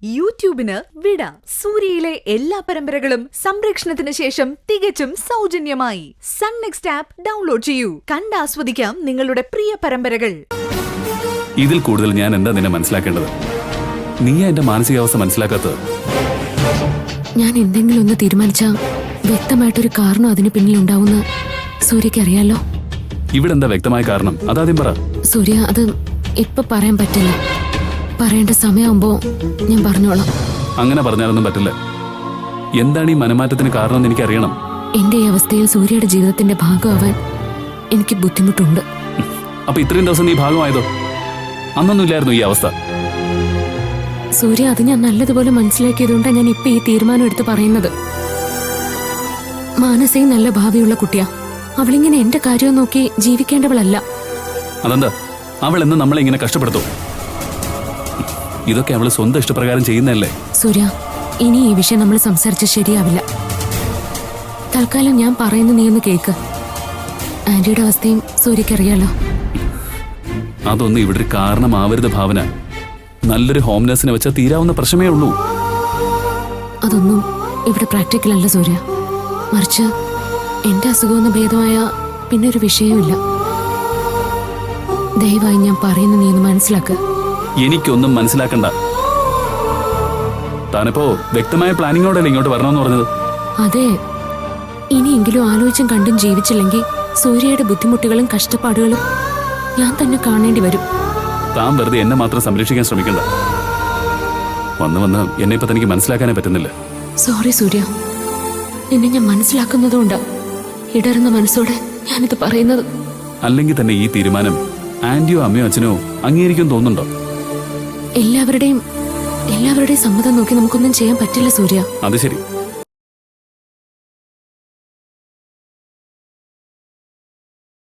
യൂട്യൂബിന് വിട. സൂര്യയിലെ എല്ലാ പരമ്പരകളും സംരക്ഷണത്തിന് ശേഷം തികച്ചും സൗജന്യമായി സൺ നെക്സ്റ്റ് ആപ്പ് ഡൗൺലോഡ് ചെയ്യൂ. കണ്ടാസ്വദിക്കാം നിങ്ങളുടെ പ്രിയ പരമ്പരകൾ. ഇതിൽ കൂടുതൽ ഞാൻ എന്താ നിന്നെ മനസ്സിലാക്കേണ്ടത്? നീയാ എന്റെ മാനസികാവസ്ഥ മനസ്സിലാക്കാത്തത്. ഞാൻ എന്തെങ്കിലും ഒന്ന് തീരുമാനിച്ചാൽ വ്യക്തമായിട്ടൊരു കാരണം അതിന് പിന്നിലുണ്ടാവുന്ന സൂര്യക്ക് അറിയാലോ. ഇവിടെ എന്താ വ്യക്തമായ കാരണം? അതാദ്യം പറ. സൂര്യ, അത് ഇപ്പൊ പറയാൻ പറ്റില്ല. പറയേണ്ട സമയമാകുമ്പോ ഞാൻ പറഞ്ഞോളാം. അങ്ങനെ പറഞ്ഞാലൊന്നും പറ്റില്ല. എന്താണ് ഈ മനമാറ്റത്തിന് കാരണം എനിക്ക് അറിയണം. എന്റെ ഈ അവസ്ഥയിൽ സൂര്യയുടെ ജീവിതത്തിന്റെ ഭാഗമാവാൻ എനിക്ക് ബുദ്ധിമുട്ടുണ്ട്. അപ്പൊ ഇത്രയും ദിവസം നീ ഭാഗമായതോ? അന്നൊന്നും ഇല്ലായിരുന്നു ഈ അവസ്ഥ. സൂര്യ, അത് ഞാൻ നല്ലതുപോലെ മനസ്സിലാക്കിയതുകൊണ്ടാണ് ഞാൻ ഇപ്പൊ ഈ തീരുമാനം എടുത്ത് പറയുന്നത്. മാനസിക നല്ല ഭാവിയുള്ള കുട്ടിയാ. അവളിങ്ങനെ എന്റെ കാര്യം നോക്കി ജീവിക്കേണ്ടവളല്ല. അതെന്താ അവൾ എന്ന് നമ്മളെ ഇങ്ങനെ കഷ്ടപ്പെടുത്തോ? ഇതൊക്കെ അവള് സ്വന്തം ഇഷ്ടപ്രകാരം ചെയ്യുന്നതല്ലേ? സൂര്യ, ഇനി ഈ വിഷയം നമ്മൾ സംസാരിച്ച ശരിയാവില്ല. തൽക്കാലം ഞാൻ പറയുന്ന നീ ഒന്ന് കേക്ക്. ആന്റിയുടെ അവസ്ഥയും സൂര്യക്കറിയാലോ. അതൊന്നും ഇവിടെ ഒരു കാരണമാവരുത് ഭാവന. നല്ലൊരു ഹോം നഴ്സിനെ വെച്ചാൽ തീരാവുന്ന പ്രശ്നമേ ഉള്ളൂ. അതൊന്നും ഇവിടെ പ്രാക്ടിക്കൽ അല്ല സൂര്യ. മറിച്ച് എന്റെ അസുഖമൊന്ന് ഭേദമായ പിന്നെ ഒരു വിഷയവുമില്ല. ദയവായി ഞാൻ പറയുന്ന നീ ഒന്ന് മനസ്സിലാക്കുക. എനിക്കൊന്നും മനസ്സിലാക്കണ്ട. താനിപ്പോ വ്യക്തമായ പ്ലാനിങ്ങോടല്ലേ ഇങ്ങോട്ട് വരണമെന്ന് പറഞ്ഞത്? അതെ, ഇനിയെങ്കിലും ആലോചിച്ചും കണ്ടും ജീവിച്ചില്ലെങ്കിൽ സൂര്യയുടെ ബുദ്ധിമുട്ടുകളും കഷ്ടപ്പാടുകളും ഞാൻ തന്നെ കാണേണ്ടി വരും. താൻ വെറുതെ എന്നെ മാത്രം സംരക്ഷിക്കാൻ ശ്രമിക്കണ്ട. വന്ന് എന്നെ ഇപ്പൊ തനിക്ക് മനസ്സിലാക്കാനേ പറ്റുന്നില്ല. സോറി സൂര്യ, നിന്നെ ഞാൻ മനസ്സിലാക്കുന്നതുകൊണ്ടാ ഇടറുന്ന മനസ്സോടെ ഞാനിത് പറയുന്നത്. അല്ലെങ്കിൽ തന്നെ ഈ തീരുമാനം ആന്റിയോ അമ്മയോ അച്ഛനോ അംഗീകരിക്കും തോന്നുന്നുണ്ടോ? എല്ലാവരുടെയും സമ്മതം നോക്കി നമുക്കൊന്നും ചെയ്യാൻ പറ്റില്ല സൂര്യ. അത് ശരി.